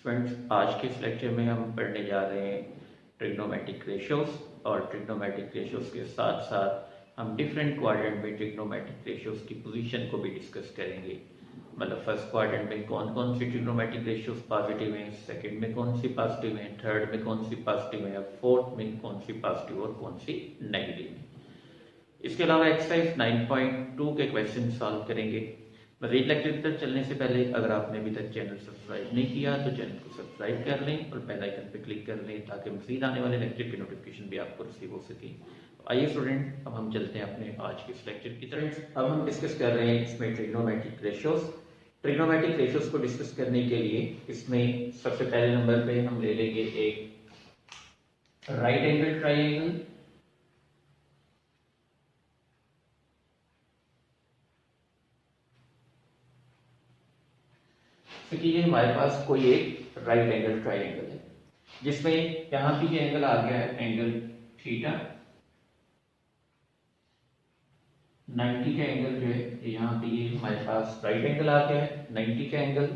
Students, आज के इस लेक्चर में हम पढ़ने जा रहे हैं ट्रिग्नोमेट्रिक रेशियोज और ट्रिग्नोमेट्रिक रेशियोज के साथ साथ हम डिफरेंट क्वाड्रेंट में ट्रिग्नोमेट्रिक रेशियोज की पोजीशन को भी डिस्कस करेंगे। मतलब फर्स्ट क्वाड्रेंट में कौन कौन सी ट्रिग्नोमेट्रिक रेशियोज पॉजिटिव हैं, सेकंड में कौन सी पॉजिटिव हैं, थर्ड में कौन सी पॉजिटिव है, फोर्थ में कौन सी पॉजिटिव और कौन सी नेगेटिव है। इसके अलावा एक्सरसाइज 9.2 के क्वेश्चन सॉल्व करेंगे। मज़ीद लेक्चर की तरफ चलने से पहले अगर आपने अभी तक चैनल सब्सक्राइब नहीं किया तो चैनल को सब्सक्राइब कर लें और बेल आइकन पर क्लिक कर लें ताकि मज़ीद आने वाले लेक्चर की नोटिफिकेशन भी आपको रिसीव हो सके। आइए स्टूडेंट, अब हम चलते हैं अपने आज के इस लेक्चर की तरफ। अब हम डिस्कस कर रहे हैं इसमें ट्रिग्नोमेट्रिक रेशियोज। ट्रिग्नोमेट्रिक रेशियोज को डिस्कस करने के लिए इसमें सबसे पहले नंबर पे हम ले लेंगे एक राइट एंगल ट्राइंगल। क्योंकि ये हमारे पास कोई एक राइट एंगल ट्राइंगल है जिसमें यहां भी ये एंगल आ गया है एंगल थीटा, 90 का एंगल जो है यहाँ पे ये हमारे पास राइट एंगल आ गया है 90 का एंगल।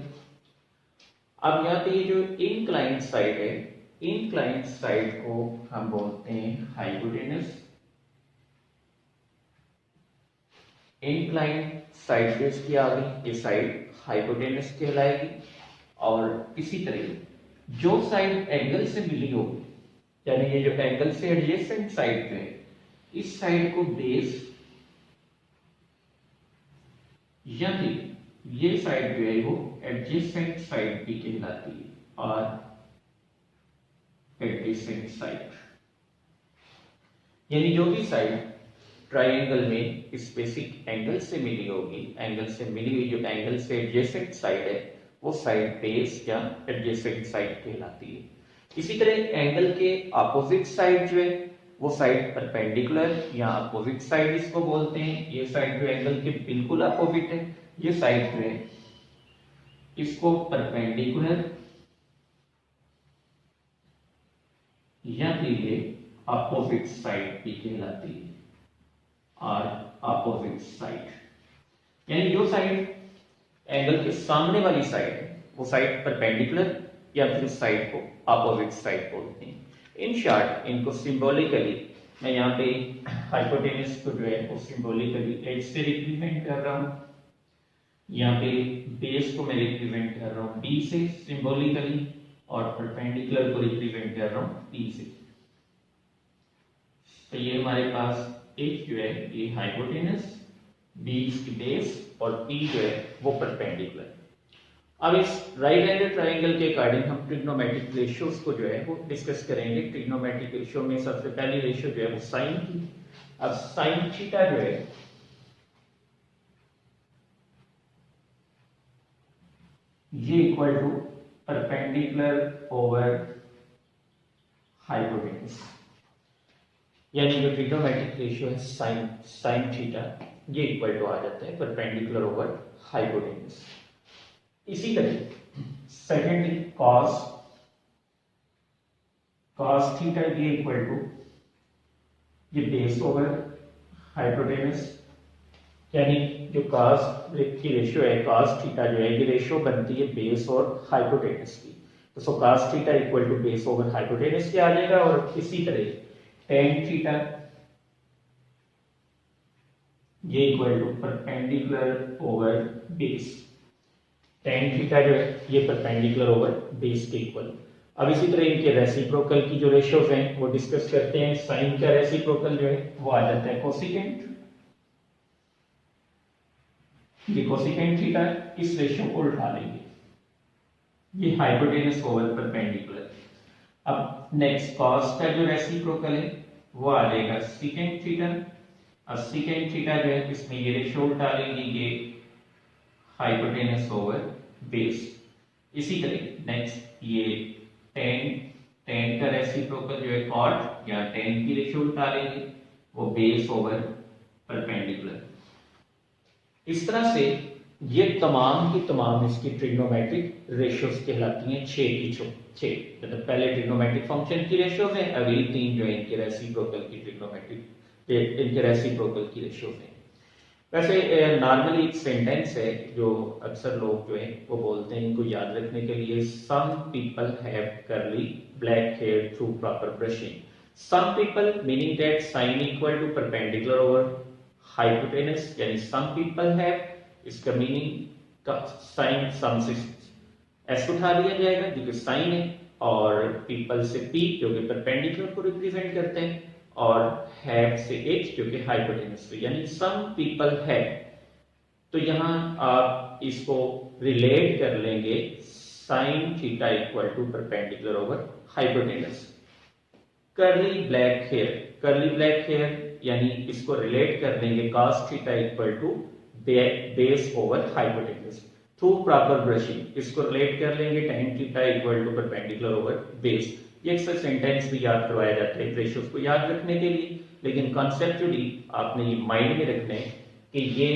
अब यहाँ पे ये जो इंक्लाइंड साइड है, इंक्लाइंड साइड को हम बोलते हैं हाइपोटेनस। इंक्लाइंड साइड जो इसकी आ गई, ये साइड हाइपोटेनस कहलाएगी। और इसी तरह जो साइड एंगल से मिली होगी, यानी ये जो एंगल से एडजेसेंट साइड है, इस साइड को बेस, या फिर ये साइड जो है वो एडजेसेंट साइड भी कहलाती है। और एडजेसेंट साइड यानी जो भी साइड ट्राइंगल में इस बेसिक एंगल से मिली होगी, एंगल से मिली हुई जो एंगल से एडजेसेंट साइड है वो साइड बेस या एडजेसेंट साइड कहलाती है। इसी तरह एंगल के अपोजिट साइड जो है वो साइड परपेंडिकुलर या अपोजिट साइड इसको बोलते हैं। ये साइड जो एंगल के बिल्कुल अपोजिट है, ये साइड जो है इसको परपेंडिकुलर या फिर ये अपोजिट साइड भी कहलाती है। और अपोजिट साइड यानी जो साइड एंगल के सामने वाली साइड है वो साइड परपेंडिकुलर या फिर उस साइड को अपोजिट साइड बोलते हैं। इन शॉर्ट इनको सिंबॉलिकली मैं यहाँ पे हाइपोटेनस को जो है वो सिंबॉलिकली एच से रिप्रेजेंट कर रहा हूँ, यहाँ पे बेस को मैं रिप्रेजेंट कर रहा हूँ बी से सिंबॉलिकली, और परपेंडिकुलर को रिप्रेजेंट कर रहा हूँ पी से। तो ये हमारे पास एच जो है ये हाइपोटेनस, बी इसकी बेस और पी जो है वो परपेंडिकुलर। अब इस राइट एंगल ट्राइंगल के अकॉर्डिंग हम ट्रिग्नोमेट्रिक रेशियोज को जो है वो डिस्कस करेंगे। ट्रिग्नोमेट्रिक रेशियो में सबसे पहली रेशियो जो है वो साइन की। अब साइन थीटा जो है ये equal to perpendicular over hypotenuse, यानी जो ट्रिग्नोमेट्रिक रेशियो है साइन थीटा ये इक्वल टू आ जाता है परपेंडिकुलर ओवर हाइपोटेनस। इसी तरह सेकेंडली कॉस थीटा ये इक्वल टू ये बेस ओवर हाइपोटेनस, यानी जो कॉस की रेशियो है, कॉस थीटा जो है ये रेशियो बनती है बेस और हाइपोटेनस की। तो so cos theta equal to base over hypotenuse के आ जाएगा। और इसी तरह टेन थीटा ये equal to perpendicular over base, tan theta जो है ये परपेंडिकुलर ओवर बेस के इक्वल। अब इसी तरह इनके रेसिप्रोकल की जो रेशियोज हैं वो डिस्कस करते हैं। साइन का रेसिप्रोकल जो है वो आ जाता है कोसिकेंट, ये कोसिकेंट थीटा, इस रेशियो को उठा लेंगे, ये हाइपोटेनस ओवर परपेंडिकुलर। अब नेक्स्ट कॉस का जो रेसिप्रोकल है वो आ जाएगा सीकेंट थीटा। अब सीकेंट थीटा जो है इसमें ये रेशियो उठा लेंगे, ये हाइपोटेनस ओवर बेस। इसी तरह नेक्स्ट ये टेन का रेसिप्रोकल जो है कॉट या टेन की रेशियो उठा लेंगे, वो बेस ओवर परपेंडिकुलर। इस तरह से ये तमाम की तमाम इसकी ट्रिग्नोमेट्रिक रेशियोज कहलाती हैं। 6 की 6, मतलब पहले ट्रिग्नोमेट्रिक फंक्शन की रेशियोज हैं, अगली 3 जो है इनके रेसिप्रोकल की ट्रिग्नोमेट्रिक, इनके रेसिप्रोकल की रेशियोज हैं। वैसे नॉर्मली एक सेंटेंस है जो अक्सर लोग जो है वो बोलते हैं, इनको याद रखने के लिए, some people have curly black hair through proper brushing. Some people meaning that sine equal to perpendicular over hypotenuse, यानी सम पीपल हैव, इसका मीनिंग का साइन सम से एस उठा लिया जाएगा जो कि साइन है, और पीपल से पी जो कि परपेंडिकुलर को रिप्रेजेंट करते हैं, और हैव से एच जो कि हाइपोटेनस से, यानी सम पीपल हैव। तो यहां आप इसको रिलेट कर लेंगे sine theta equal to perpendicular over hypotenuse. Curly black hair, curly black hair यानी इसको रिलेट कर लेंगे cos theta equal to base over hypotenuse. Through proper brushing इसको रिलेट कर लेंगे tan theta equal to perpendicular over base. ये अक्सर sentence भी याद करवाया जाता है रेशियोज को याद रखने के लिए, लेकिन कॉन्सेप्चुअली आपने ये माइंड में रखना है कि ये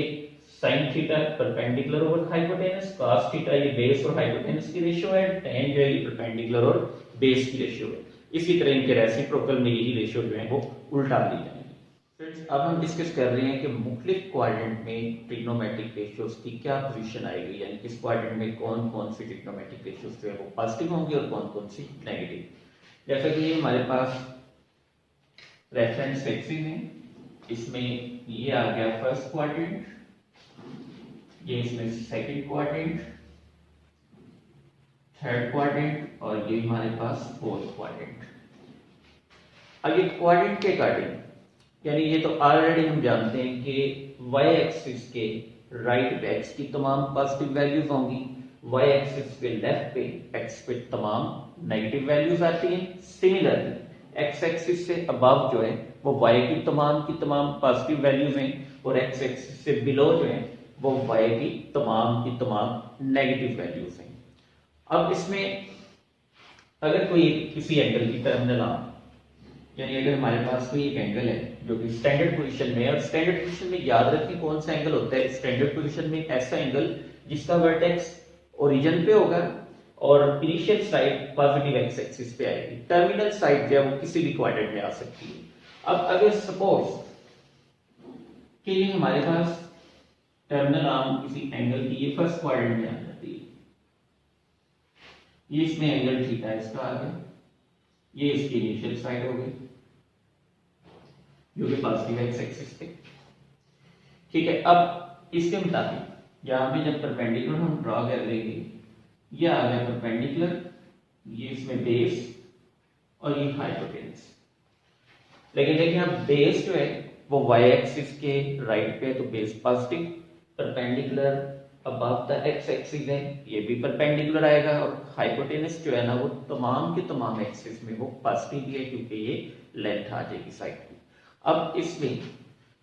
sin theta perpendicular over hypotenuse, cos theta ये बेस और हाइपोटेनस की रेशियो है, tan जो है ये परपेंडिकुलर और बेस की रेशियो है। इसी तरह इनके रेसिप्रोकल में यही रेशियो जो है वो उल्टा दी जाएंगे। फ्रेंड्स, अब हम डिस्कस कर रहे हैं कि मुख्तलिफ क्वाड्रेंट में ट्रिग्नोमेट्रिक रेशियोज की क्या पोजीशन आएगी, यानी किस क्वाड्रेंट में कौन कौन सी ट्रिग्नोमेट्रिक रेशियोज जो है वो पॉजिटिव होंगी और कौन कौन सी नेगेटिव। जैसा कि हमारे पास रेफरेंस एक्सिस है, इसमें ये आ गया फर्स्ट क्वाड्रेंट, ये इसमें सेकंड क्वाड्रेंट, थर्ड क्वाड्रेंट, और ये हमारे पास फोर्थ क्वाड्रेंट। अब ये क्वाड्रेंट के अकॉर्डिंग, यानी ये तो ऑलरेडी हम जानते हैं कि वाई एक्सिस के राइट पे एक्स की तमाम पॉजिटिव वैल्यूज होंगी, वाई एक्सिस के लेफ्ट पे एक्स पे तमाम नेगेटिव वैल्यूज आती हैं। सिमिलरली एक्स एक्सिस से अबव जो है वो वाई की तमाम पॉजिटिव वैल्यूज हैं, और एक्स एक्सिस से बिलो जो है वो वाई की तमाम नेगेटिव वैल्यूज हैं। अब इसमें अगर कोई किसी एंगल की टर्मिनल आर्म, यानी अगर हमारे पास कोई एक एंगल है जो कि स्टैंडर्ड पोजीशन में है, और स्टैंडर्ड पोजीशन में याद रखें कौन सा एंगल होता है स्टैंडर्ड पोजीशन में, ऐसा एंगल जिसका वर्टेक्स ओरिजिन पे होगा और initial side positive x axis पे आएगी, टर्मिनल साइड जो है वो किसी भी क्वाड्रेंट में आ सकती है। अब अगर सपोज कि ये हमारे पास टर्मिनल आर्म किसी एंगल की ये फर्स्ट क्वाड्रेंट में आ जाती है, ये इसमें एंगल थीटा इसका आ गया, ये इसकी इनिशियल साइड हो गई जो कि पॉजिटिव एक्स एक्सिस पे, ठीक है। अब इसके मुताबिक यहां पे जब परपेंडिकुलर हम ड्रॉ कर लेंगे, ये आ गया परपेंडिकुलर, ये इसमें बेस और ये हाइपोटेनस। लेकिन देखिए अब बेस जो है वो वाई एक्सिस के राइट पे है, तो base positive, perpendicular above the x axis है, ये भी परपेंडिकुलर आएगा, और हाइपोटेनस जो है ना वो तमाम एक्सिस में वो पॉजिटिव है क्योंकि ये लेंथ आ जाएगी साइड की। अब इसमें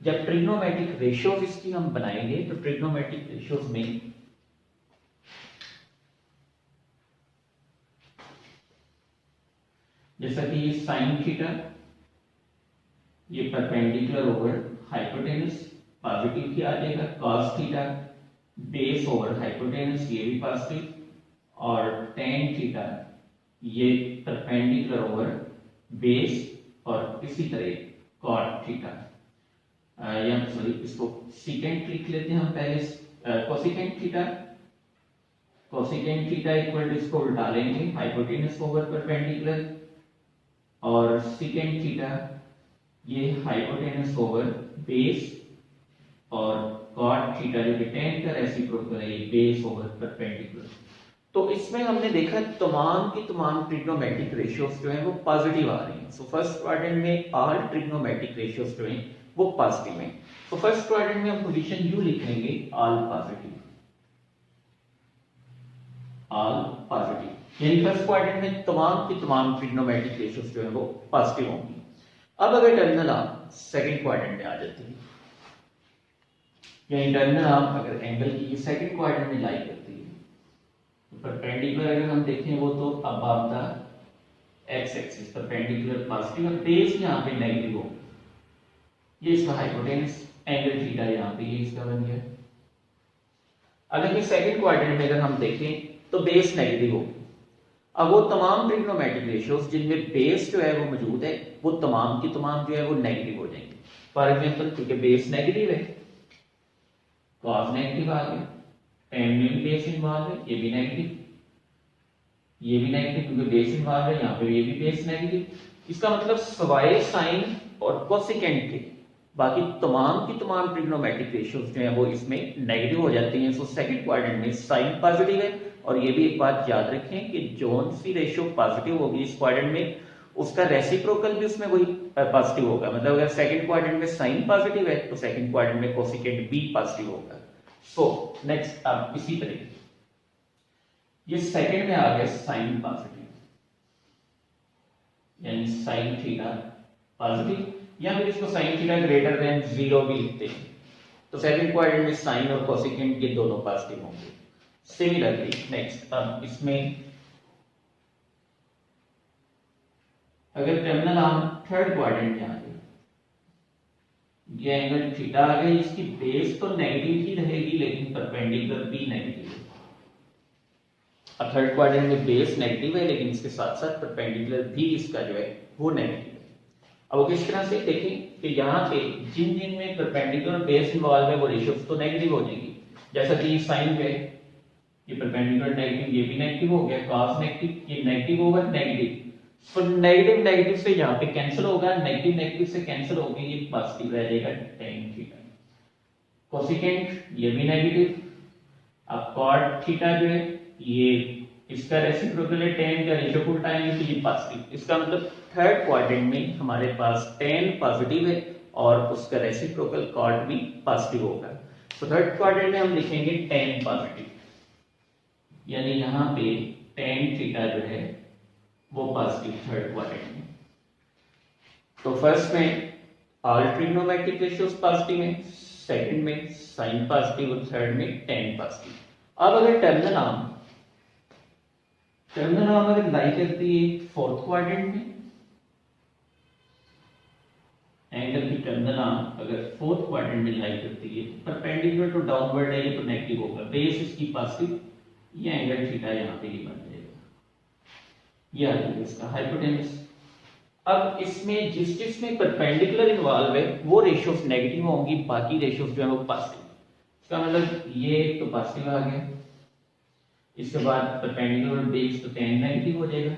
जब ट्रिग्नोमेट्रिक रेशियोज इसकी हम बनाएंगे तो ट्रिग्नोमेट्रिक रेशियोज में जैसा कि ये साइन थीटा ये परपेंडिकुलर ओवर हाइपोटेनस पॉजिटिव की आ जाएगा, cos theta base over hypotenuse ये भी पॉजिटिव, और टेन थीटा ये परपेंडिकुलर ओवर बेस, और इसी तरह कॉट थीटा, या सॉरी इसको सीकेंट लिख लेते हैं हम पहले, कोसेकेंट थीटा इक्वल टू इसको उल्टा लेंगे हाइपोटेनस ओवर परपेंडिकुलर, और सीकेंट थीटा ये हाइपोटेनस ओवर बेस, और कॉट थीटा जो कि टेन का रेसिप्रोकल है ये बेस ओवर परपेंडिकुलर। तो इसमें हमने देखा तमाम की तमाम ट्रिग्नोमेट्रिक रेशियोज जो हैं वो पॉजिटिव आ रही हैं। सो फर्स्ट क्वाड्रेंट में ऑल ट्रिग्नोमेट्रिक रेशियोज जो हैं वो पॉजिटिव हैं। तो फर्स्ट क्वाड्रेंट में हम पोजीशन यू लिख लेंगे ऑल पॉजिटिव, यानी फर्स्ट क्वाड्रेंट में तमाम की तमाम ट्रिग्नोमेट्रिक रेशियोज जो है वो पॉजिटिव होंगी। अब अगर टर्मिनल आर्म सेकंड क्वाड्रेंट में आ जाती है, यानी टर्मिनल आर्म अगर एंगल की ये सेकंड क्वाड्रेंट में लाई करती है, तो परपेंडिकुलर अगर हम देखें वो तो above the x axis perpendicular positive, और बेस यहां पे नेगेटिव हो, ये इसका हाइपोटेनस एंगल थीटा यहां पे ये इसका बन गया। अगर ये सेकंड क्वाड्रेंट में अगर हम देखें तो बेस नेगेटिव हो, अब वो तमाम ट्रिग्नोमेट्रिक रेशियोज जिनमें बेस जो है वो मौजूद है वो तमाम की तमाम जो है वो नेगेटिव हो जाएंगे। फॉर एग्जांपल क्योंकि बेस नेगेटिव है कॉस नेगेटिव आ गया, टेन में भी बेस इन्वॉल्व है, ये भी नेगेटिव, ये भी नेगेटिव क्योंकि बेस इन्वॉल्व है, यहाँ पे ये भी बेस नेगेटिव। इसका मतलब सवाए साइन और कोसेकेंट के बाकी तमाम की तमाम ट्रिग्नोमेट्रिक रेशियोज जो है वो इसमें नेगेटिव हो जाती हैं। सो सेकंड क्वाड्रेंट में साइन पॉजिटिव है, और ये भी एक बात याद रखें कि जोन सी रेशियो पॉजिटिव होगी इस क्वाड्रेंट में, उसका रेसिप्रोकल भी उसमें वही पॉजिटिव होगा। मतलब अगर सेकंड क्वाड्रेंट में साइन पॉजिटिव है तो सेकंड क्वाड्रेंट में कोसेकेंट भी पॉजिटिव होगा। सो नेक्स्ट अब इसी तरह ये सेकंड में आ गया साइन पॉजिटिव, यानी साइन थीटा पॉजिटिव, या फिर इसको साइन थीटा ग्रेटर देन 0 भी लिखते हैं, तो सेकंड क्वाड्रेंट में साइन और कोसेकेंट ये दोनों पॉजिटिव होंगे। सिमिलरली नेक्स्ट अब इसमें अगर टर्मिनल आर्म थर्ड क्वाड्रेंट में आ गए, ये एंगल थीटा आ गया, इसकी बेस तो नेगेटिव ही रहेगी लेकिन परपेंडिकुलर भी नेगेटिव है। अब थर्ड क्वाड्रेंट में बेस नेगेटिव है लेकिन इसके साथ साथ परपेंडिकुलर भी इसका जो है वो नेगेटिव है। अब वो किस तरह से देखें कि यहाँ पे जिन जिन में परपेंडिकुलर बेस इन्वॉल्व है वो रेशियोज तो नेगेटिव हो जाएगी, जैसा कि साइन पे ये परपेंडिकुलर नेगेटिव, ये भी नेगेटिव हो गया, कॉस नेगेटिव, ये नेगेटिव ओवर नेगेटिव, तो नेगेटिव नेगेटिव से यहाँ पे कैंसिल होगा, नेगेटिव नेगेटिव से कैंसिल होगा, ये पॉजिटिव रह जाएगा tan थीटा। कोसेकेंट ये भी नेगेटिव, अब cot थीटा जो है ये इसका रेसिप्रोकल है tan का, रेशियो को उल्टाएंगे तो ये पॉजिटिव। इसका मतलब थर्ड क्वाड्रेंट में हमारे पास tan पॉजिटिव है और उसका रेसिप्रोकल cot भी पॉजिटिव होगा। तो थर्ड क्वाड्रेंट में हम लिखेंगे tan पॉजिटिव, यानी यहाँ पे tan थीटा जो है वो पॉजिटिव थर्ड क्वाड्रेंट में। तो फर्स्ट में ऑल ट्रिग्नोमेट्रिक रेशियोज पॉजिटिव है, सेकंड में साइन पॉजिटिव और थर्ड में tan पॉजिटिव। अब अगर टर्मिनल आर्म अगर लाई करती है फोर्थ क्वाड्रेंट में, एंगल की टर्मिनल आर्म अगर फोर्थ क्वाड्रेंट में लाई करती है, परपेंडिकुलर टू डाउनवर्ड है ये तो नेगेटिव होगा, बेस इसकी पॉजिटिव, ये एंगल थीटा यहाँ पे ये बन जाएगा, ये आ जाएगा इसका हाइपोटेन्यूस। अब इसमें जिसमें परपेंडिकुलर इन्वॉल्व है वो रेशियोज नेगेटिव होंगी, बाकी रेशियोज जो है वो पॉजिटिव। इसका मतलब ये तो पॉजिटिव आ गया, इसके बाद परपेंडिकुलर बेस तो tan नेगेटिव हो जाएगा,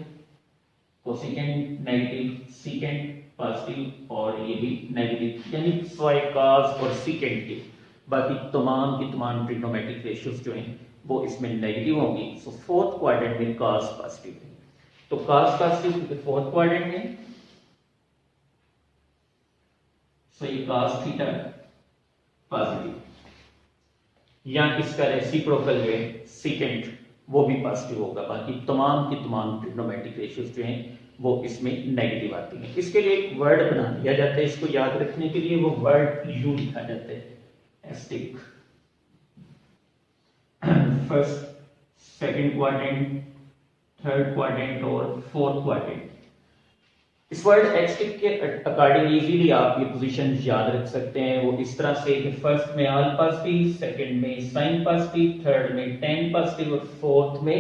कोसेकेंट नेगेटिव, सेकेंट पॉजिटिव और ये भी नेगेटिव, यानी सिवाय cos और सेकेंट के बाकी तमाम की तमाम ट्रिग्नोमेट्रिक रेशियोज जो हैं वो इसमें नेगेटिव होंगी। सो फोर्थ क्वाड्रेंट में cos पॉजिटिव है, तो cos पॉजिटिव क्योंकि फोर्थ क्वाड्रेंट में, सो ये cos थीटा पॉजिटिव, या इसका रेसिप्रोकल जो है सेकेंट वो भी पॉजिटिव होगा, बाकी तमाम की तमाम ट्रिग्नोमेट्रिक रेशियोज जो हैं वो इसमें नेगेटिव आती हैं। इसके लिए एक वर्ड बना दिया जाता है, इसको याद रखने के लिए वो वर्ड यू लिखा जाता है, asterisk. First, second quadrant, third quadrant और फोर्थ क्वाड्रेंट। इस वर्ड एस्टिक के अकॉर्डिंग इजीली आप ये पोजीशन याद रख सकते हैं। वो इस तरह से कि फर्स्ट में ऑल पॉजिटिव, सेकंड में साइन पॉजिटिव, थर्ड में tan पॉजिटिव और फोर्थ में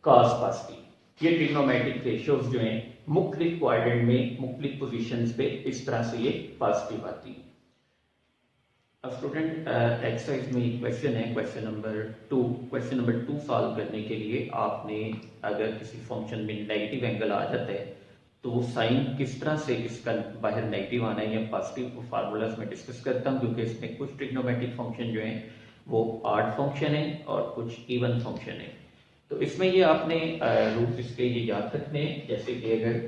cos पॉजिटिव। ये ट्रिग्नोमेट्रिक रेशियोज जो हैं मुख्तलिफ क्वाड्रेंट में मुख्तलिफ पोजीशंस पे इस तरह से ये पॉजिटिव आती है। अब स्टूडेंट एक्सरसाइज में क्वेश्चन है, क्वेश्चन नंबर 2 सॉल्व करने के लिए आपने अगर किसी फंक्शन में नेगेटिव एंगल आ जाता है तो साइन किस तरह से इसका बाहर नेगेटिव आना है या पॉजिटिव को फार्मूलाज में डिस्कस करता हूँ, क्योंकि इसमें कुछ ट्रिग्नोमेट्रिक फंक्शन जो हैं वो ऑड फंक्शन है और कुछ इवन फंक्शन है। तो इसमें ये आपने रूट इसके ये याद रखने हैं, जैसे कि अगर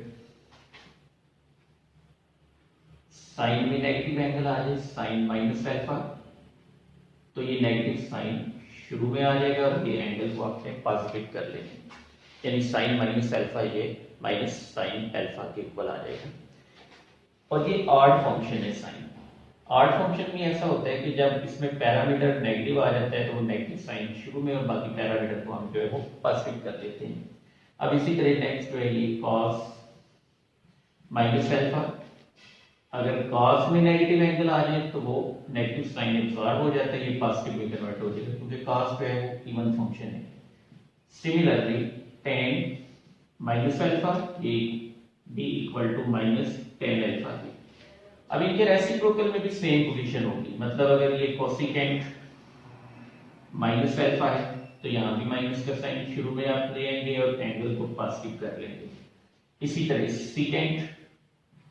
साइन में नेगेटिव एंगल आ जाए, साइन माइनस अल्फा, तो ये नेगेटिव साइन शुरू में आ जाएगा और ये एंगल को आपने पॉजिटिव कर लेना, यानी साइन माइनस अल्फा ये माइनस साइन अल्फा के इक्वल आ जाएगा। और ये ऑड फंक्शन है साइन। ऑड फंक्शन में ऐसा होता है कि जब इसमें पैरामीटर नेगेटिव आ जाता है तो वो नेगेटिव साइन शुरू में और बाकी पैरामीटर को हम जो है वो पॉजिटिव कर देते हैं। अब इसी तरह नेक्स्ट जो है ये cos माइनस अल्फा, अगर cos में नेगेटिव एंगल आ जाए तो वो नेगेटिव साइन एब्सॉर्ब हो जाता है, ये पॉजिटिव में कन्वर्ट हो जाएगा क्योंकि cos जो है वो इवन फंक्शन है। सिमिलरली tan माइनस अल्फा ये b equal to minus tan alpha है। अब इनके रेसिप्रोकल में भी सेम पोजीशन होगी, मतलब अगर ये कोसेकेंट माइनस अल्फा है तो यहाँ भी माइनस का साइन शुरू में आप ले आएंगे और एंगल को पॉजिटिव कर लेंगे। इसी तरह सीकेंट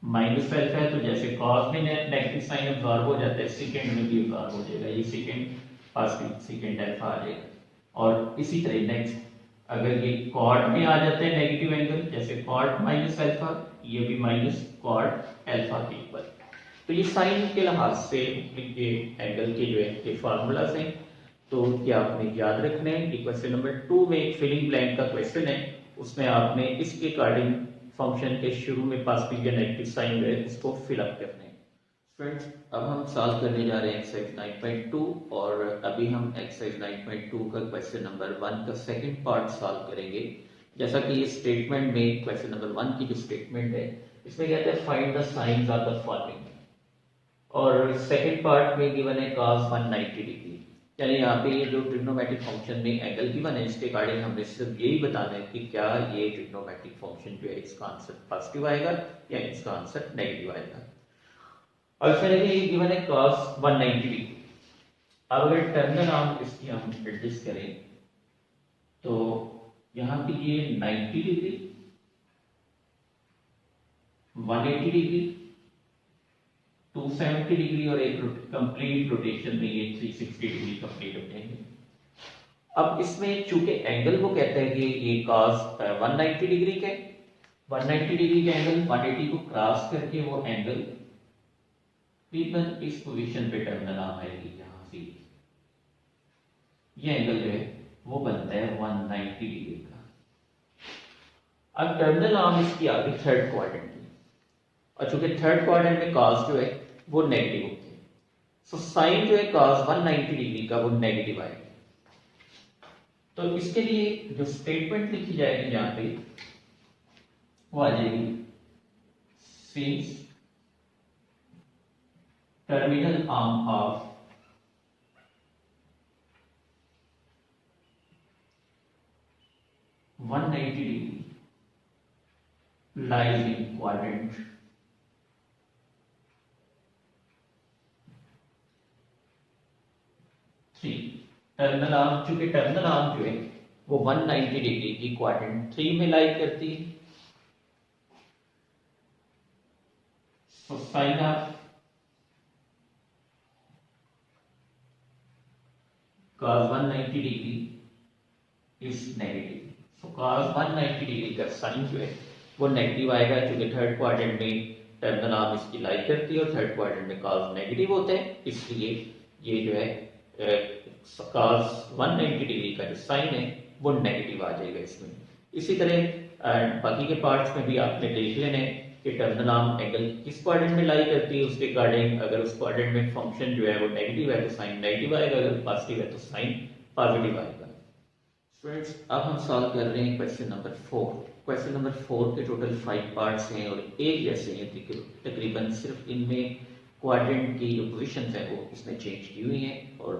माइनस अल्फा है तो जैसे कॉस में नेगेटिव साइन अब्सॉर्ब हो जाता है, सेकेंड में भी अब्सॉर्ब हो जाएगा, ये सेकेंड पॉजिटिव सेकेंड अल्फा आ जाएगा। और इसी तरह नेक्स्ट अगर ये कॉट में आ जाता है नेगेटिव एंगल, जैसे कॉट माइनस अल्फा, ये भी माइनस कॉट अल्फा के इक्वल। तो ये साइन के लिहाज से ये एंगल के जो है ये फार्मूलाज हैं, तो क्या आपने याद रखना है। ये क्वेश्चन नंबर 2 में एक फिलिंग ब्लैंक का क्वेश्चन है, उसमें आपने इसके अकॉर्डिंग फंक्शन के शुरू में पॉजिटिव या नेगेटिव साइन है उसको फिलअप करना है। फ्रेंड्स अब हम सॉल्व करने जा रहे हैं एक्सरसाइज 9.2 और अभी हम एक्सरसाइज 9.2 का क्वेश्चन नंबर 1 का सेकंड पार्ट सॉल्व करेंगे। जैसा कि ये स्टेटमेंट में क्वेश्चन नंबर 1 की जो स्टेटमेंट है इसमें कहते हैं find the science of the following, और सेकंड पार्ट में गिवन है cos 190 डिग्री। यानी यहाँ पे ये जो ट्रिग्नोमेट्रिक फंक्शन में एंगल गिवन है इसके अकॉर्डिंग हमने सिर्फ यही बताना है कि क्या ये ट्रिग्नोमेट्रिक फंक्शन जो है इसका आंसर पॉजिटिव आएगा या इसका आंसर नेगेटिव आएगा। और फिर ये गिवन है cos 190 डिग्री। अब अगर टर्मिनल आर्म इसकी हम एडजस्ट करें तो यहाँ पे ये 90 डिग्री, 180 डिग्री, 270 डिग्री और एक कंप्लीट रोटेशन में ये 360 डिग्री कंप्लीट हो जाएंगे। अब इसमें चूंकि एंगल वो कहते हैं कि ये cos 190 डिग्री के 190 डिग्री का एंगल 180 को क्रॉस करके वो एंगल तकरीबन इस पोजीशन पे टर्मिनल आर्म आएगी, यहाँ से ये एंगल जो है वो बनता है 190 डिग्री का। अब टर्मिनल आर्म इसकी आ गई थर्ड क्वाड्रेंट में, और चूंकि थर्ड क्वाड्रेंट में cos जो है वो नेगेटिव होती है, सो साइन जो है cos 190 डिग्री का वो नेगेटिव आएगा। तो इसके लिए जो स्टेटमेंट लिखी जाएगी यहाँ पे वो आ जाएगी since terminal arm of one 190 degree lies in quadrant 3। Terminal arm चूंकि टर्मिनल आर्म जो है वो 190 डिग्री की क्वाड्रेंट 3 में लाई करती है, so sine of cos 190 degree is negative. So cos 190 degree का साइन जो है वो नेगेटिव आएगा, क्योंकि थर्ड क्वाड्रेंट में टर्मिनल आर्म इसकी लाई करती है और थर्ड क्वाड्रेंट में cos नेगेटिव होते हैं, इसलिए ये जो है cos 190 डिग्री का जो साइन है वो नेगेटिव आ जाएगा इसमें। इसी तरह बाकी के पार्ट्स में भी आपने देख लेना है कि टर्मिनल आर्म एंगल किस क्वाड्रेंट में लाई करती है, उसके अकॉर्डिंग अगर उस क्वाड्रेंट में फंक्शन जो है वो नेगेटिव है तो साइन नेगेटिव आएगा, अगर पॉजिटिव है तो साइन पॉजिटिव आएगा। स्टूडेंट्स अब हम सॉल्व कर रहे हैं क्वेश्चन नंबर 4। क्वेश्चन नंबर 4 के टोटल 5 पार्ट्स हैं और एक जैसे हैं, तकरीबन सिर्फ इनमें क्वाड्रेंट की जो पोजीशंस हैं वो इसमें चेंज की हुई हैं। और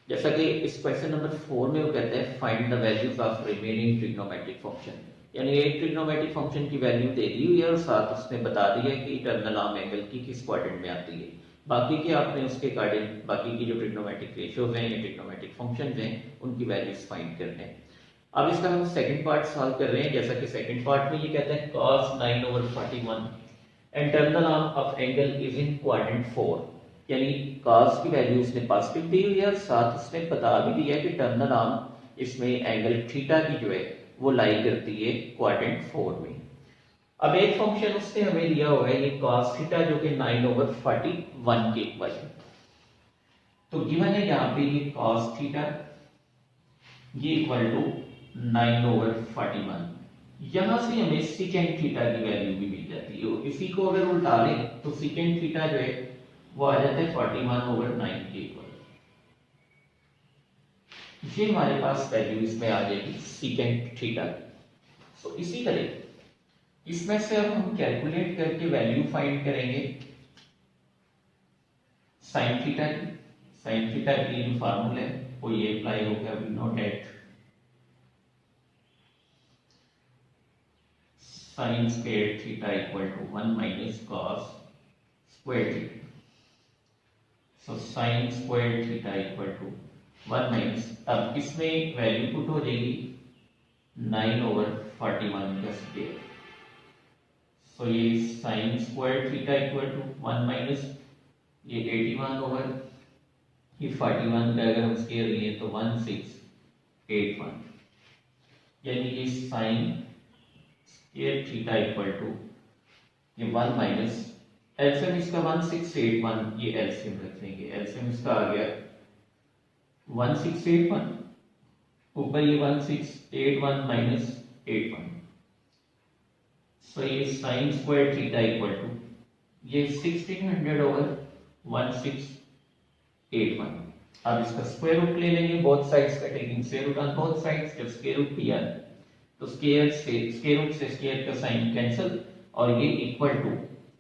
जैसा कि इस क्वेश्चन नंबर 4 में वो कहते हैं find the values of remaining trigonometric function, यानी एक ट्रिग्नोमेट्रिक फंक्शन की वैल्यू दे दी हुई है और साथ उसने बता दिया है कि टर्मिनल आर्म एंगल की किस क्वाड्रेंट में आती है। बाकी के आपने उसके अकॉर्डिंग बाकी की जो ट्रिग्नोमेट्रिक रेशियोज हैं या ट्रिग्नोमेट्रिक फंक्शंस हैं उनकी वैल्यूज फाइंड करने हैं। अब इसका हम सेकंड पार्ट सॉल्व कर रहे हैं। जैसा कि सेकंड पार्ट में ये कहते हैं cos 9/41 and terminal arm of angle is in quadrant 4, यानी cos की वैल्यू उसने पॉजिटिव दी हुई है और साथ उसने बता भी दिया है कि टर्मिनल आर्म इसमें एंगल थीटा की जो है वो लाई करती है क्वाड्रेंट 4 में। अब एक फंक्शन उसने हमें दिया हुआ है ये cos थीटा जो कि 9/41 के इक्वल है। तो गिवन है यहाँ पे ये cos थीटा ये इक्वल टू 9/41, यहां से हमें सेकेंड थीटा की वैल्यू भी मिल जाती है। इसी को अगर उल्टा लें तो सेकेंड थीटा जो है वो आ जाता है 41/9 के इक्वल। ये हमारे पास वैल्यू इसमें आ जाएगी सेकेंड थीटा। सो इसी तरह इसमें से अब हम कैलकुलेट करके वैल्यू फाइंड करेंगे साइन थीटा की। साइन थीटा के लिए जो फार्मूला है वो ये अप्लाई होगा, we know that sin square theta equal to 1 minus cos square theta. So sin square theta equal to 1 minus, अब इसमें वैल्यू पुट हो जाएगी 9/41 का स्क्वायर। सो ये sine square theta equal to 1 minus ये 81 ओवर ये 41 का अगर हम स्क्वायर लिए तो 1681, यानी ये sine square theta equal to ये 1 माइनस एलसीएम इसका 1681, ये एलसीएम रख लेंगे, एलसीएम इसका आ गया 1681, ऊपर ये 1681 माइनस 81, सो ये sine square theta equal to ये 1600 ओवर 1681। अब इसका स्क्वायर रूट ले लेंगे बोथ साइड्स का, taking square root on both sides. जब स्क्वायर रूट लिया तो स्क्वायर रूट से स्क्वायर का साइन कैंसिल और ये इक्वल टू,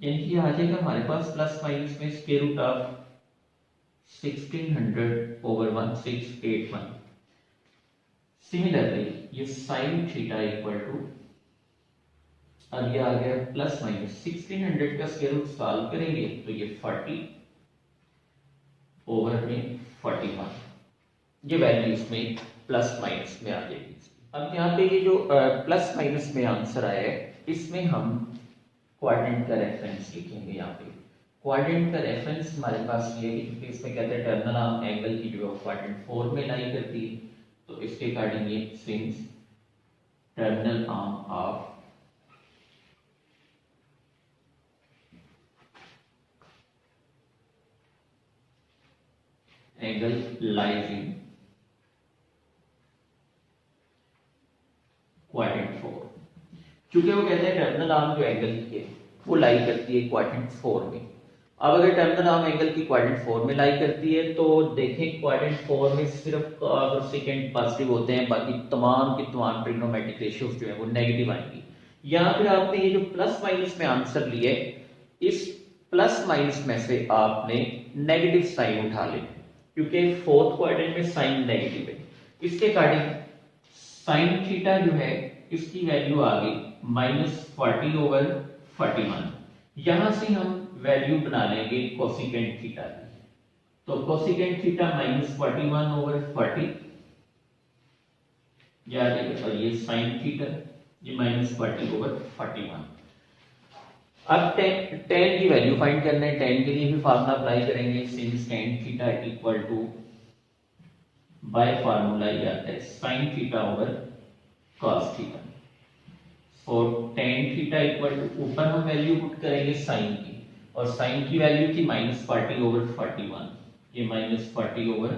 यानी कि आ जाएगा हमारे पास प्लस माइनस में square root of 1600 over 1681। Similarly ये साइन थीटा इक्वल टू, अब ये आ गया प्लस माइनस 1600 का स्क्वायर रूट सॉल्व करेंगे तो ये 40 ओवर में 41, ये वैल्यू इसमें प्लस माइनस में आ जाएगी। अब यहाँ पे ये जो प्लस माइनस में आंसर आया है इसमें हम क्वाड्रेंट का रेफरेंस लिखेंगे। यहाँ पे क्वाड्रेंट का रेफरेंस हमारे पास ये है क्योंकि इसमें कहते हैं टर्मिनल आर्म एंगल की जो क्वाड्रेंट 4 में लाई करती है, तो इसके अकॉर्डिंग ये since terminal arm of angle lies in quadrant 4, क्योंकि वो कहते हैं टर्मिनल आर्म जो एंगल की है वो लाई करती है क्वाड्रेंट 4 में। अब अगर टर्मिनल आर्म एंगल की क्वाड्रेंट 4 में लाई करती है तो देखें क्वाड्रेंट 4 में सिर्फ और सेकेंड पॉजिटिव होते हैं, बाकी तमाम की तमाम ट्रिग्नोमेट्रिक रेशियोज जो है वो नेगेटिव आएंगी। यहाँ पे आपने ये जो प्लस माइनस में आंसर लिए, इस प्लस माइनस में से आपने नेगेटिव साइन उठा ले, क्योंकि फोर्थ क्वाड्रेंट में साइन नेगेटिव है। इसके अकॉर्डिंग साइन थीटा जो है इसकी वैल्यू आ गई -40 ओवर 41। यहां से हम वैल्यू बना लेंगे कोसिकेंट थीटा की, तो कोसिकेंट थीटा -41 ओवर 40 याद है, और ये साइन थीटा ये -40 ओवर 41। अब tan की वैल्यू फाइंड करना है, tan के लिए भी फार्मूला अप्लाई करेंगे, since tan theta equal to by formula ये आता है sin theta over cos theta. और tan थीटा इक्वल टू ऊपर हम वैल्यू पुट करेंगे sin की, और sin की वैल्यू थी -40 ओवर 41, ये -40 ओवर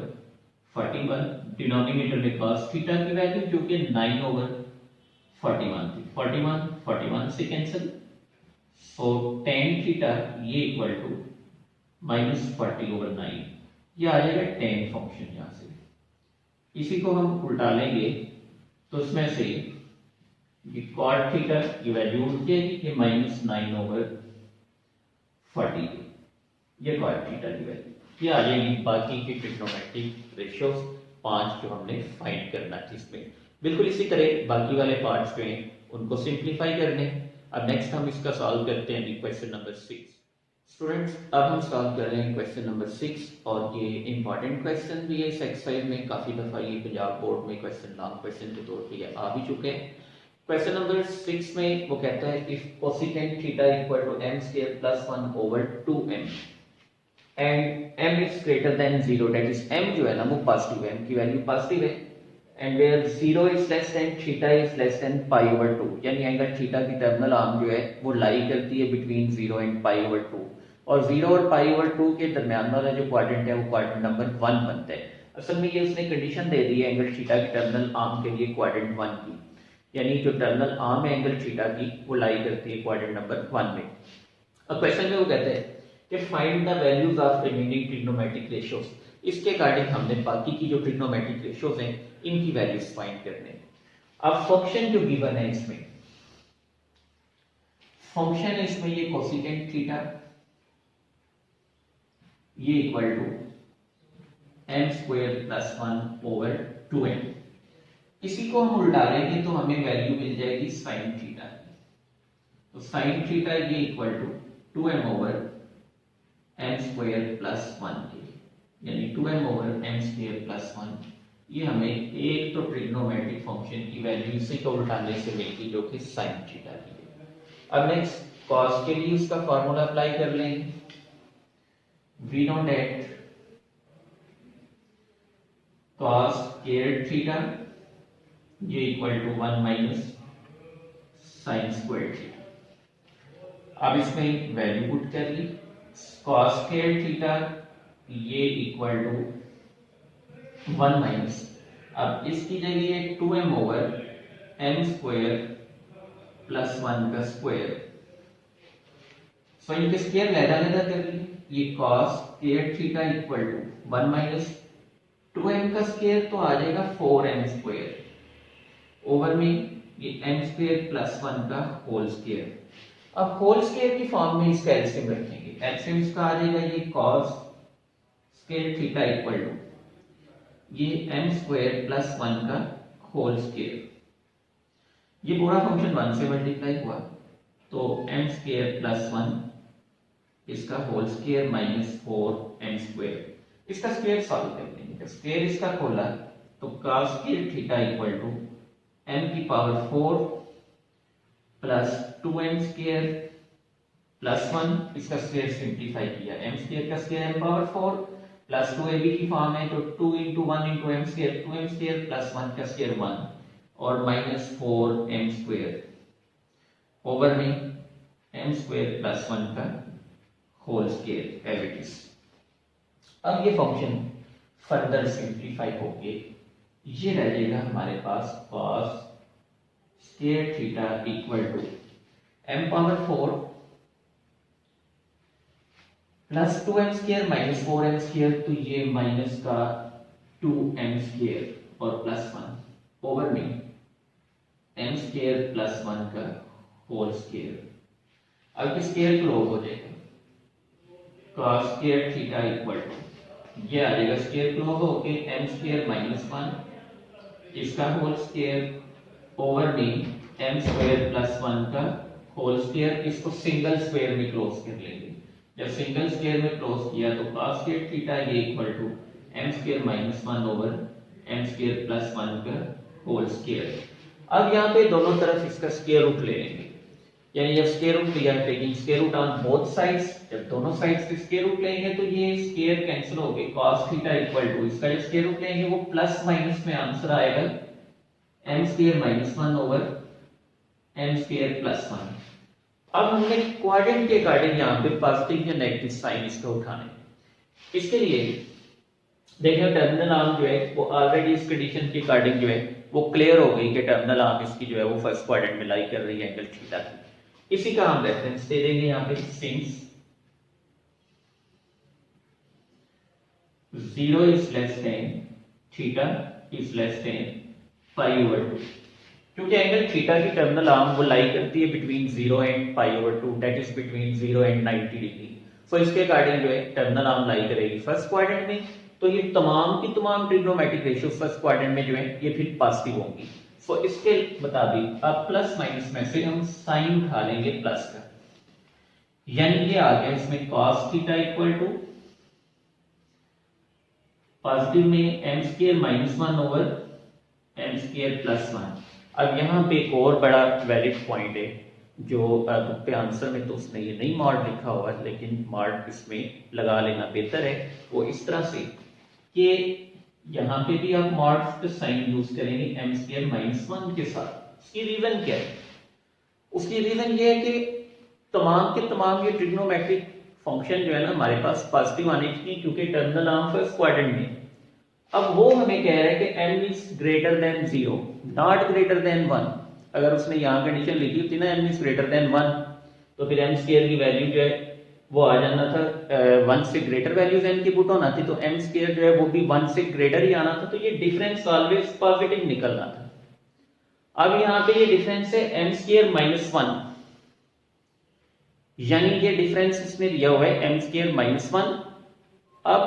41, डिनोमिनेटर में cos थीटा की वैल्यू जो कि 9 ओवर 41 थी, 41 से कैंसिल, सो tan थीटा ये इक्वल टू -40 ओवर 9, ये आ जाएगा tan फंक्शन। यहाँ से इसी को हम उल्टा लेंगे तो इसमें से ये cot थीटा की वैल्यू उठ जाएगी कि -9 ओवर 40, ये cot थीटा की वैल्यू ये आ जाएगी। बाकी की ट्रिग्नोमेट्रिक रेशियोज 5 जो हमने फाइंड करना थी इसमें, बिल्कुल इसी तरह बाकी वाले पार्ट्स जो हैं उनको सिंप्लीफाई करने। अब नेक्स्ट हम इसका सॉल्व करते हैं क्वेश्चन नंबर 6। स्टूडेंट्स अब हम सॉल्व कर रहे हैं क्वेश्चन नंबर 6, और ये इंपॉर्टेंट क्वेश्चन भी है इस एक्सरसाइज में, काफी दफा ये पंजाब बोर्ड में क्वेश्चन लॉन्ग क्वेश्चन के तौर पे आ भी चुके हैं। क्वेश्चन नंबर 6 में वो कहता है if cosecant theta equal to m square plus 1 over 2m and m is greater than 0, that is m जो है ना वो पॉजिटिव है, m की वैल्यू पॉजिटिव है, and where 0 is less than theta is less than pi over 2, यानी angle theta की terminal arm जो है वो लाई करती है बिटवीन 0 एंड पाई ओवर 2, और 0 और पाई ओवर 2 के दरमियान वाला जो क्वाड्रेंट है वो क्वाड्रेंट नंबर 1 बनता है। असल में ये उसने कंडीशन दे दी है एंगल थीटा की टर्मिनल आर्म के लिए क्वाड्रेंट 1 की, यानी जो टर्मिनल आर्म है एंगल थीटा की वो लाई करती है क्वाड्रेंट नंबर 1 में। अब क्वेश्चन में वो कहते हैं कि find the values of remaining trigonometric ratios, इसके अकॉर्डिंग हमने बाकी की जो ट्रिग्नोमेट्रिक रेशियोज हैं इनकी वैल्यूज फाइंड करने। अब फंक्शन जो गिवन है इसमें, फंक्शन है इसमें ये कोसिकेंट थीटा ये equal to m square plus 1 over 2m, इसी को हम उल्टा लेंगे तो हमें वैल्यू मिल जाएगी साइन थीटा की, तो साइन थीटा ये equal to 2m over m square plus 1 के, यानी 2m over M square plus 1, ये हमें एक तो ट्रिग्नोमेट्रिक फंक्शन की वैल्यू इसी को उठाने से मिलती जो कि साइन थीटा की है। अब नेक्स्ट कॉस के लिए उसका फॉर्मूला अप्लाई कर लेंगे। We know that cos square theta ये equal to 1 minus sine square theta. अब इसमें वैल्यू पुट कर ली, कॉस स्क्वायर थीटा ये इक्वल टू 1 माइनस, अब इसकी जगह 2m over m square plus 1 का स्क्वायर, सो इनके स्क्वायर लहदा कर लिए, ये cos square theta equal to 1 minus 2m का स्क्वायर तो आ जाएगा 4m स्क्वायर ओवर में ये m स्क्वायर प्लस 1 का होल स्क्वायर। अब होल स्क्वायर की फॉर्म में इसका एलसीएम रखेंगे, एलसीएम इसका आ जाएगा ये cos square theta equal to ये m स्क्वायर प्लस 1 का होल स्क्वायर, ये पूरा फंक्शन 1 से मल्टीप्लाई हुआ तो m स्क्वायर प्लस 1 इसका whole square minus 4m square, इसका स्क्वायर सॉल्व कर लेंगे। स्क्वायर इसका खोला तो cos square theta equal to m की power 4 plus 2m square plus 1, इसका स्क्वायर सिंप्लीफाई किया, m स्क्वायर का square m power 4 plus 2ab की फॉर्म है तो 2 into 1 into m square, 2m square plus 1 का स्क्वायर 1 और माइनस 4m स्क्वायर ओवर में m स्क्वायर प्लस 1 का whole square as it is. अब ये फंक्शन फर्दर सिंप्लीफाई होके ये रह जाएगा हमारे पास cos square theta equal to m power 4 plus 2m square minus 4m square, तो ये माइनस का 2m स्क्वायर और प्लस 1 ओवर में m स्क्वायर प्लस 1 का होल स्क्वायर। अब ये स्क्वायर क्लोज हो जाएगा, cos square theta equal to ये आ जाएगा स्क्वायर क्लोज होके m स्क्वायर माइनस 1 इसका होल स्क्वायर ओवर में m स्क्वायर प्लस 1 का होल स्क्वायर, इसको सिंगल स्क्वायर में क्लोज कर लेंगे। जब सिंगल स्क्वायर में क्लोज किया तो cos स्क्वायर थीटा ये equal to m square minus 1 over m square plus 1 का होल स्क्वायर। अब यहाँ पे दोनों तरफ इसका स्क्वायर रूट ले लेंगे, यानी जब स्क्वायर रूट लिया taking square root on both sides, जब दोनों साइड्स से स्क्वायर रूट लेंगे तो ये स्क्वायर कैंसिल हो गए, cos थीटा इक्वल टू इसका जब स्क्वायर रूट लेंगे वो प्लस माइनस में आंसर आएगा m square minus 1 over m square plus 1। अब हमने क्वाड्रेंट के अकॉर्डिंग यहाँ पे पॉजिटिव या नेगेटिव साइन इसका उठाने, इसके लिए देखिए टर्मिनल आर्म जो है वो ऑलरेडी इस कंडीशन के अकॉर्डिंग जो है वो क्लियर हो गई कि टर्मिनल आर्म इसकी जो है वो फर्स्ट क्वाड्रेंट में लाई कर रही है एंगल थीटा की। इसी का हम रेफरेंस दे देंगे यहाँ पे, since 0 is less than theta is less than pi over 2, क्योंकि एंगल थीटा की टर्मिनल आर्म वो लाई करती है between 0 and pi over 2, that is between 0 and 90 degree. So इसके अकॉर्डिंग जो है टर्मिनल आर्म लाई करेगी फर्स्ट क्वाड्रेंट में, तो ये तमाम की तमाम ट्रिग्नोमेट्रिक रेशियो फर्स्ट क्वाड्रेंट में जो है ये फिर पॉजिटिव होंगी। सो इसके मुताबिक अब प्लस माइनस में से हम साइन उठा लेंगे प्लस का, यानी ये आ गया इसमें cos theta equal to positive में m square minus 1 over m square plus 1। अब यहाँ पे एक और बड़ा वैलिड पॉइंट है जो पे आंसर में तो उसने ये नहीं मॉड लिखा हुआ, लेकिन मॉड इसमें लगा लेना बेहतर है, वो इस तरह से कि यहाँ पे भी आप मॉड पे साइन यूज करेंगे m स्क्वायर माइनस 1 के साथ। उसकी रीजन क्या है? उसकी रीजन ये है कि तमाम के तमाम ये ट्रिग्नोमेट्रिक फंक्शन जो है ना हमारे पास पॉजिटिव आने चाहिए, क्योंकि टर्मिनल आर्म फर्स्ट क्वाड्रेंट में। अब वो हमें कह रहा है कि m is greater than 0 not greater than 1। अगर उसने यहाँ कंडीशन लिखी होती ना m इज ग्रेटर देन 1, तो फिर m स्क्वायर की वैल्यू जो है वो आ जाना था 1 से ग्रेटर वैल्यूज n की पुट होना थी, तो m स्क्वायर जो है वो भी 1 से ग्रेटर ही आना था, तो ये डिफरेंस ऑलवेज पॉजिटिव निकलना था। अब यहाँ पे ये डिफरेंस है m स्क्वायर माइनस 1, यानी ये डिफरेंस इसमें दिया हुआ है m स्क्वायर माइनस 1। अब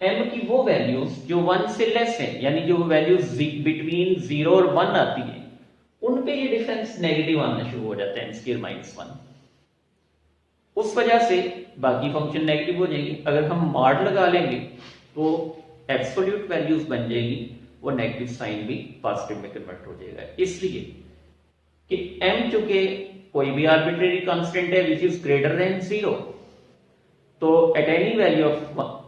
m की वो वैल्यूज जो 1 से लेस है, यानी जो वैल्यूज बिटवीन 0 और 1 आती है, उन पे ये डिफरेंस नेगेटिव आना शुरू हो जाता है m स्क्वायर माइनस 1। उस वजह से बाकी फंक्शन नेगेटिव हो जाएंगे। अगर हम मॉड लगा लेंगे तो एब्सोल्यूट वैल्यूज बन जाएगी, वो नेगेटिव साइन भी पॉजिटिव में कन्वर्ट हो जाएगा। इसलिए कि m चूंकि कोई भी आर्बिट्रेरी कांस्टेंट है विच इज ग्रेटर देन 0, तो at any value of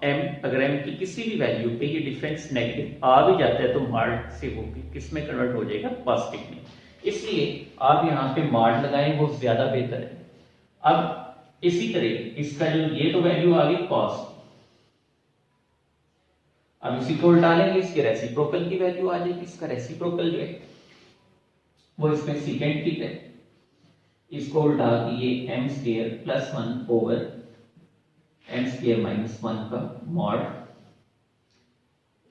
m, अगर m की किसी भी वैल्यू पे ये डिफरेंस नेगेटिव आ भी जाता है तो मॉड से वो किस में कन्वर्ट हो जाएगा, पॉजिटिव में। इसलिए आप यहाँ पे मॉड लगाएं, वो ज्यादा बेहतर है। अब इसी तरह इसका जो ये तो वैल्यू आ गई कॉस, अब इसी को उल्टा लेंगे, इसके रेसिप्रोकल की वैल्यू आ जाएगी। इसका रेसिप्रोकल जो है वो इसमें सीकेंड थीटा है, इसको उल्टा ये m square plus 1 over m square minus 1 का मॉड,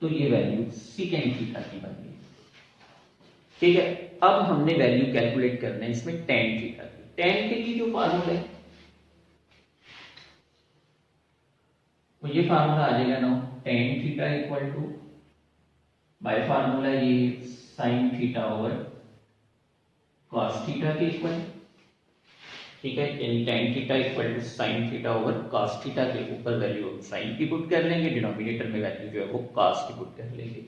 तो ये वैल्यू सीकेंड थीटा की बन गई। ठीक है, अब हमने वैल्यू कैलकुलेट करना है इसमें टेन थीटा की। टेन के लिए जो फार्मूला है तो ये फार्मूला आ जाएगा ना, tan theta equal to by formula ये sine theta over cos theta के इक्वल। ठीक है, यानी tan theta equal to sine theta over cos theta के ऊपर वैल्यू साइन की पुट कर लेंगे, डिनोमिनेटर में वैल्यू जो है वो कॉस की पुट कर लेंगे।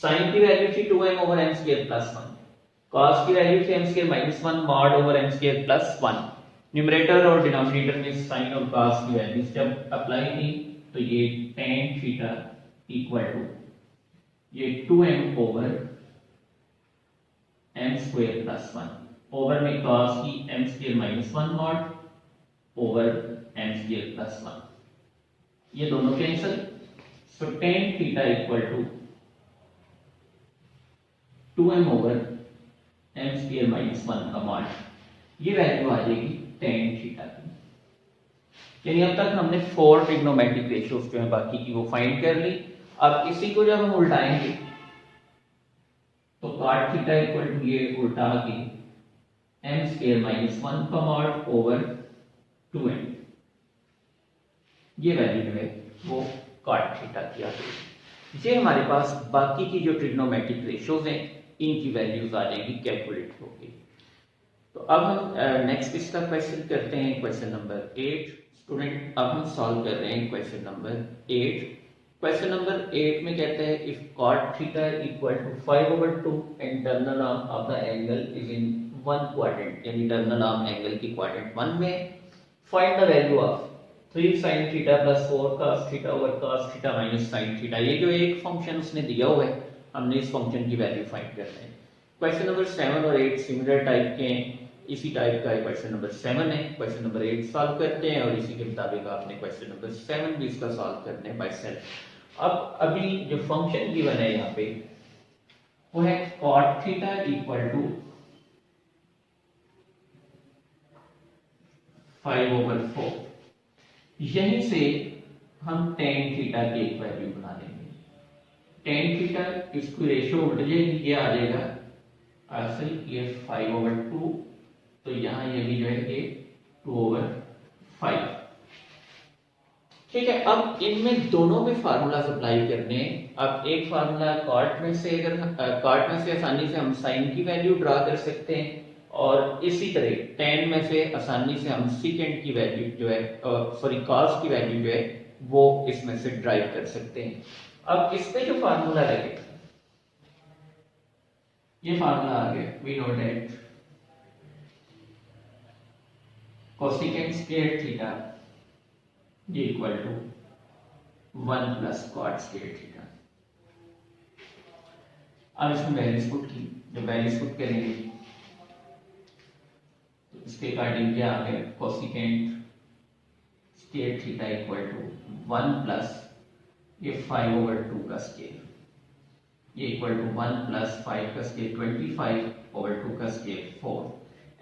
साइन की वैल्यू थी 2m over m square plus 1, cos की वैल्यू थी m square minus 1 mod over m square plus 1। Numerator और डिनोमिनेटर में साइन और कॉस की वैल्यूज जब अप्लाई की तो ये tan थीटा इक्वल टू ये 2m over m square plus 1 over में cos की m square minus 1 mod over m square plus 1, ये दोनों cancel. So tan theta equal to 2m over m square minus 1 का mod, ये value आ जाएगी tan theta की। यानी अब तक हमने 4 ट्रिग्नोमेट्रिक रेशियोज जो है बाकी की वो फाइंड कर ली। अब इसी को जब हम उल्टाएंगे तो cot थीटा इक्वल टू ये उल्टा के m स्क्वायर माइनस 1 का मॉड ओवर 2m, ये वैल्यू जो है वो cot थीटा की आ गई। ये हमारे पास बाकी की जो ट्रिग्नोमेट्रिक रेशियोज हैं इनकी वैल्यूज आ जाएगी, कैलकुलेट होगी। तो अब हम नेक्स्ट इसका क्वेश्चन करते हैं, क्वेश्चन नंबर 8। स्टूडेंट अब हम सॉल्व कर रहे हैं क्वेश्चन नंबर 8। क्वेश्चन नंबर 8 में कहते हैं if cot theta equal to 5/2 and terminal arm of the angle is in 1 quadrant, यानी टर्नल आर्म एंगल की क्वाड्रेंट 1 में, find the value of 3 sin theta plus 4 cos theta over cos theta minus sin theta. ये जो एक function उसने दिया हुआ है, हमने इस फंक्शन की वैल्यू फाइंड करना है। क्वेश्चन नंबर 7 और 8 सिमिलर टाइप के हैं, इसी टाइप का क्वेश्चन नंबर 7 है। क्वेश्चन नंबर 8 सॉल्व करते हैं और इसी के मुताबिक आपने क्वेश्चन नंबर 7 भी इसका सॉल्व करना है बाय सेल्फ। अब अभी जो फंक्शन गिवन है यहाँ पे वो है cot थीटा इक्वल टू 5/4। यहीं से हम tan थीटा की एक वैल्यू बना लेंगे। tan थीटा इसकी रेशियो उल्ट जाएगी, ये आ जाएगा असल ये 5/2, तो यहाँ ये भी जो है ये 2/5। ठीक है, अब इनमें दोनों में फार्मूला अप्लाई करने हैं। अब एक फार्मूला cot में से, अगर cot में से आसानी से हम sin की वैल्यू ड्रा कर सकते हैं, और इसी तरह tan में से आसानी से हम secant की वैल्यू जो है सॉरी cos की वैल्यू जो है वो इसमें से ड्राइव कर सकते हैं। अब इसमें जो फार्मूला लगेगा ये फार्मूला आ गया, we know that cosecant square theta ये equal to 1 plus cot square theta. अब इसमें वैल्यूज पुट की, जब वैल्यूज पुट करेंगे तो इसके अकॉर्डिंग क्या आ गया, cosecant square theta equal to 1 plus ये 5/2 का स्क्वायर, ये इक्वल टू 1 प्लस 5 का स्क्वायर 25/2 का स्क्वायर 4।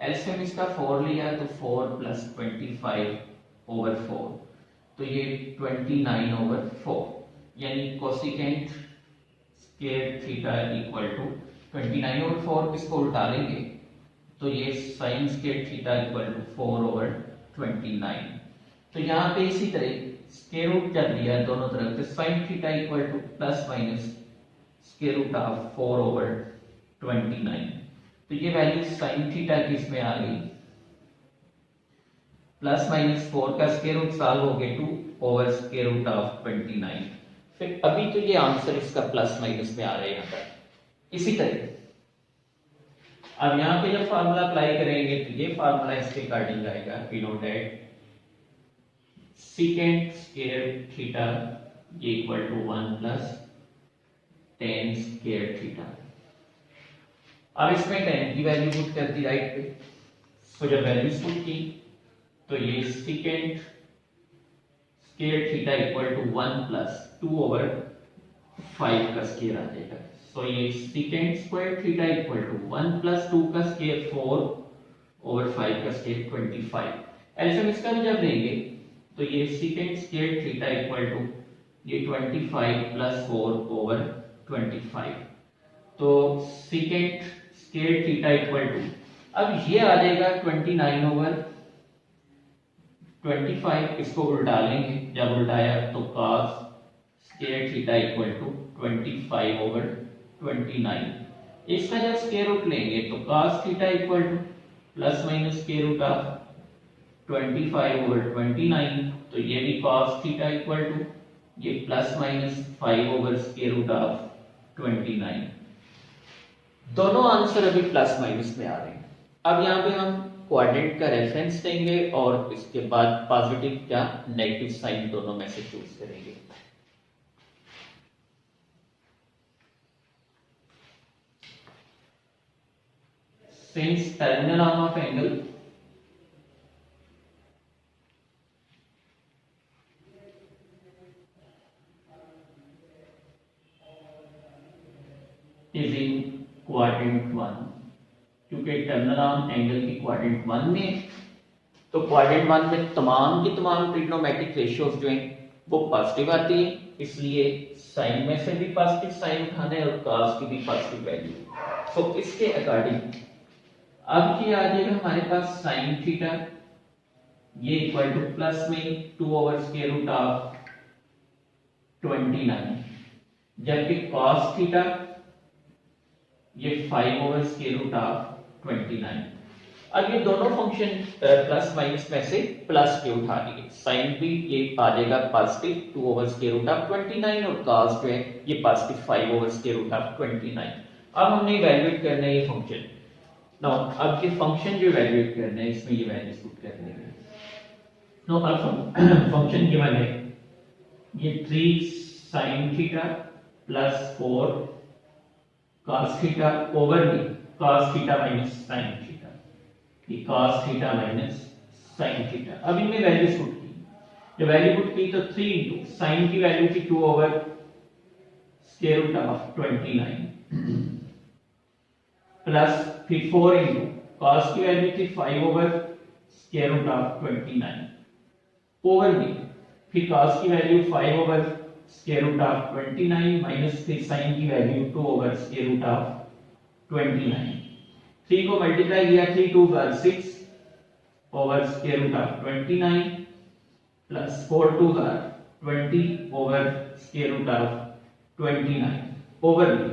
एलसीएम इसका 4 लिया तो 4 प्लस 25/4, तो ये 29/4, यानी cosecant square theta equal to 29/4। इसको उल्टा लेंगे तो ये sin square theta equal to 4/29। तो यहाँ पे इसी तरह स्क्वायर रूट कर दिया दोनों तरफ, तो sin theta equal to plus minus square root of 4/29। तो ये वैल्यू sin थीटा की इसमें आ गई, प्लस माइनस 4 का स्क्वायर रूट सॉल्व हो गया 2 ओवर स्क्वायर रूट ऑफ 29, फिर अभी तो ये आंसर इसका प्लस माइनस में आ रहा है यहाँ पर। इसी तरह अब यहाँ पे जब फार्मूला अप्लाई करेंगे तो ये फार्मूला इसके अकॉर्डिंग आएगा, we know that secant square theta ये equal to 1 plus tan square theta. अब इसमें tan की वैल्यू पुट कर दी राइट पे, तो जब वैल्यूज पुट की तो ये secant square theta equal to 1 plus 2 over 5 का स्क्वायर आ जाएगा। तो ये secant square theta equal to 1 plus 2 का स्क्वायर 4 ओवर 5 का स्क्वायर 25। एलसीएम इसका भी जब लेंगे तो ये secant square theta equal to ये 25 प्लस 4 ओवर 25। तो secant square theta equal to अब ये आ जाएगा 29 ओवर 25। इसको उल्टा लेंगे, जब उल्टाया तो cos square theta equal to 25 over 29। इसका जब स्क्वायर रूट लेंगे तो cos theta equal to plus minus square root of 25 over 29। तो ये भी cos थीटा इक्वल टू ये plus minus 5 over square root of 29। दोनों आंसर अभी प्लस माइनस में आ रहे हैं। अब यहाँ पे हम क्वाड्रेंट का रेफरेंस देंगे और इसके बाद पॉजिटिव या नेगेटिव साइन दोनों में से चूज करेंगे। Since terminal arm of angle is in quadrant 1, क्योंकि टर्मिनल आर्म एंगल की क्वाड्रेंट 1 में, तो क्वाड्रेंट 1 में तमाम की तमाम ट्रिग्नोमेट्रिक रेशियोज जो हैं वो पॉजिटिव आती है, इसलिए साइन में से भी पॉजिटिव साइन उठाना है और cos की भी पॉजिटिव वैल्यू। तो इसके अकॉर्डिंग अब ये आ जाएगा हमारे पास साइन थीटा ये इक्वल टू प्लस में 2 ओवर स्क्वायर रूट ऑफ 29, जबकि cos थीटा ये 5 ओवर स्क्वायर रूट ऑफ 29। अब ये दोनों फंक्शन प्लस माइनस में से प्लस के उठा लिए, साइन भी ये आ जाएगा positive 2 over square root of 29 और cos जो है ये positive 5 over square root of 29। अब हमने इवैल्यूएट करना है ये फंक्शन। नाउ अब ये फंक्शन जो इवैल्यूएट करना है इसमें ये वैल्यूज पुट कर देंगे। नाउ अब फंक्शन गिवन है ये 3 sin theta plus 4 cos theta over भी cos theta minus sin theta, ये cos theta minus sin theta. अब इनमें वैल्यूज पुट की, जब वैल्यू पुट की तो 3 इंटू साइन की वैल्यू थी 2 over square root of 29 plus फिर 4 इंटू cos की वैल्यू थी 5 over square root of 29 over भी फिर cos की value 5 over square root of 29 minus फिर sin की value 2 over square root of 29। 3 को मल्टीप्लाई किया 3 2 6 over square root of 29 plus 4 2 20 over square root of 29 over भी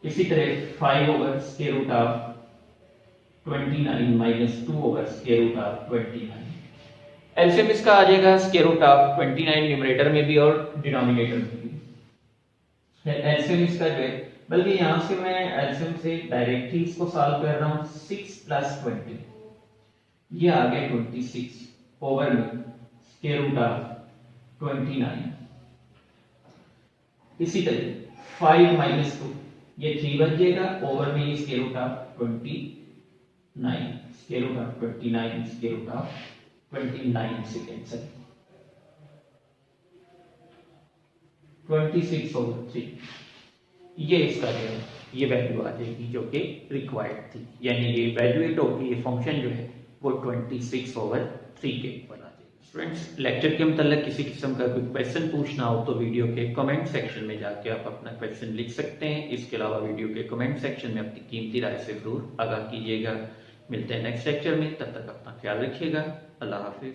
इसी तरह 5 over square root of 29 minus 2 over square root of 29। LCM इसका आ जाएगा स्क्वायर रूट ऑफ 29 न्यूमरेटर में भी और डिनोमिनेटर में भी। एलसीएम इसका जो है, बल्कि यहां से मैं एलसीएम से डायरेक्ट ही इसको सॉल्व कर रहा हूं। 6 प्लस 20 ये आ गया 26 ओवर में स्क्वायर रूट ऑफ 29। इसी तरह 5 माइनस 2 ये 3 बच जाएगा ओवर में ये square root of 29 square root of 29 square root of 29 से कैंसिल 26 ओवर 3 ये इसका जो है ये वैल्यू आ जाएगी जो कि रिक्वायर्ड थी, यानी ये इवैल्यूएट होगी ये फंक्शन जो है वो 26 ओवर 3 के ऊपर आ जाएगी। स्टूडेंट्स लेक्चर के मतलब किसी किस्म का कोई क्वेश्चन पूछना हो तो वीडियो के कमेंट सेक्शन में जाके आप अपना क्वेश्चन लिख सकते हैं। इसके अलावा वीडियो के कमेंट सेक्शन में अपनी कीमती राय से जरूर आगाह कीजिएगा। मिलते हैं नेक्स्ट लेक्चर में, तब तक अपना ख्याल रखिएगा। अल्लाह हाफिज।